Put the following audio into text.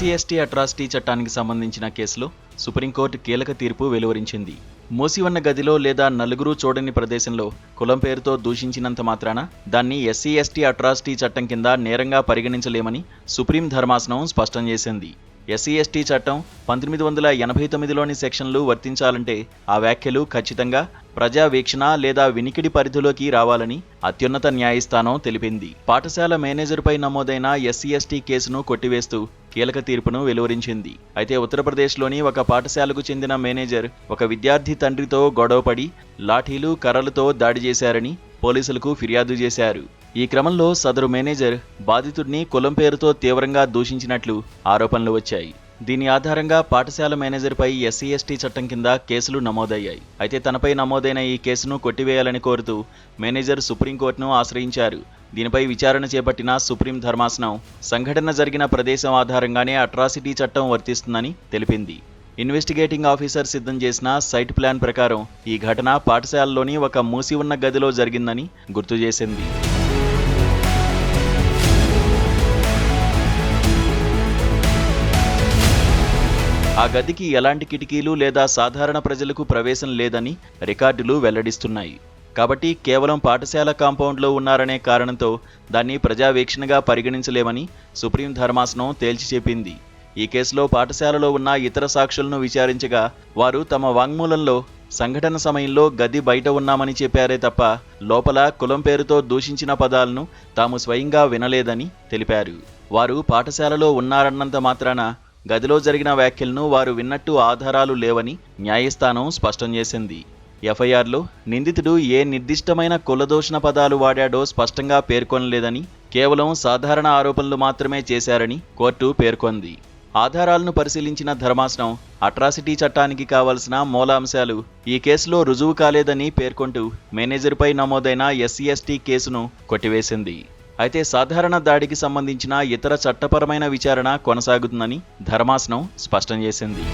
SC ST atrocity చట్టానికి సంబంధించిన కేసులో సుప్రీంకోర్టు కీలక తీర్పు వెలువరించింది. మూసి ఉన్న గదిలో లేదా నలుగురు చూడని ప్రదేశంలో కులం పేరుతో దూషించినంత మాత్రాన దాన్ని ఎస్సీ ఎస్టీ అట్రాసిటీ చట్టం కింద నేరంగా పరిగణించలేమని సుప్రీం ధర్మాసనం స్పష్టం చేసింది. ఎస్సీ ఎస్టీ చట్టం 1989లోని సెక్షన్లు వర్తించాలంటే ఆ వ్యాఖ్యలు ఖచ్చితంగా ప్రజావీక్షణ లేదా వినికిడి పరిధిలోకి రావాలని అత్యున్నత న్యాయస్థానం తెలిపింది. పాఠశాల మేనేజర్పై నమోదైన ఎస్సీ ఎస్టీ కేసును కొట్టివేస్తూ కీలక తీర్పును వెలువరించింది. అయితే ఉత్తరప్రదేశ్లోని ఒక పాఠశాలకు చెందిన మేనేజర్ ఒక విద్యార్థి తండ్రితో గొడవపడి లాఠీలు కర్రలతో దాడి చేశారని పోలీసులకు ఫిర్యాదు చేశారు. ఈ క్రమంలో సదరు మేనేజర్ బాధితుడిని కులం పేరుతో తీవ్రంగా దూషించినట్లు ఆరోపణలు వచ్చాయి. దీని ఆధారంగా పాఠశాల మేనేజర్పై ఎస్సీ ఎస్టీ చట్టం కింద కేసులు నమోదయ్యాయి. అయితే తనపై నమోదైన ఈ కేసును కొట్టివేయాలని కోరుతూ మేనేజర్ సుప్రీంకోర్టును ఆశ్రయించారు. దీనిపై విచారణ చేపట్టిన సుప్రీం ధర్మాసనం సంఘటన జరిగిన ప్రదేశం ఆధారంగానే అట్రాసిటీ చట్టం వర్తిస్తుందని తెలిపింది. ఇన్వెస్టిగేటింగ్ ఆఫీసర్ సిద్ధం చేసిన సైట్ ప్లాన్ ప్రకారం ఈ ఘటన పాఠశాలలోని ఒక మూసి ఉన్న గదిలో జరిగిందని గుర్తు చేసింది. ఆ గదికి ఎలాంటి కిటికీలు లేదా సాధారణ ప్రజలకు ప్రవేశం లేదని రికార్డులు వెల్లడిస్తున్నాయి. కాబట్టి కేవలం పాఠశాల కాంపౌండ్లో ఉన్నారనే కారణంతో దాన్ని ప్రజావీక్షణగా పరిగణించలేమని సుప్రీం ధర్మాసనం తేల్చి చెప్పింది. ఈ కేసులో పాఠశాలలో ఉన్న ఇతర సాక్షులను విచారించగా వారు తమ వాంగ్మూలంలో సంఘటన సమయంలో గది బయట ఉన్నామని చెప్పారే తప్ప లోపల కులం పేరుతో దూషించిన పదాలను తాము స్వయంగా వినలేదని తెలిపారు. వారు పాఠశాలలో ఉన్నారన్నంత మాత్రాన గదిలో జరిగిన వ్యాఖ్యలను వారు విన్నట్టు ఆధారాలు లేవని న్యాయస్థానం స్పష్టం చేసింది. ఎఫ్ఐఆర్లో నిందితుడు ఏ నిర్దిష్టమైన కులదూషణ పదాలు వాడాడో స్పష్టంగా పేర్కొనలేదని, కేవలం సాధారణ ఆరోపణలు మాత్రమే చేశారని కోర్టు పేర్కొంది. ఆధారాలను పరిశీలించిన ధర్మాసనం అట్రాసిటీ చట్టానికి కావలసిన మూలాంశాలు ఈ కేసులో రుజువు కాలేదని పేర్కొంటూ మేనేజర్పై నమోదైన ఎస్సీ ఎస్టీ కేసును కొట్టివేసింది. అయితే సాధారణ దాడికి సంబంధించిన ఇతర చట్టపరమైన విచారణ కొనసాగుతుందని ధర్మాసనం స్పష్టం చేసింది.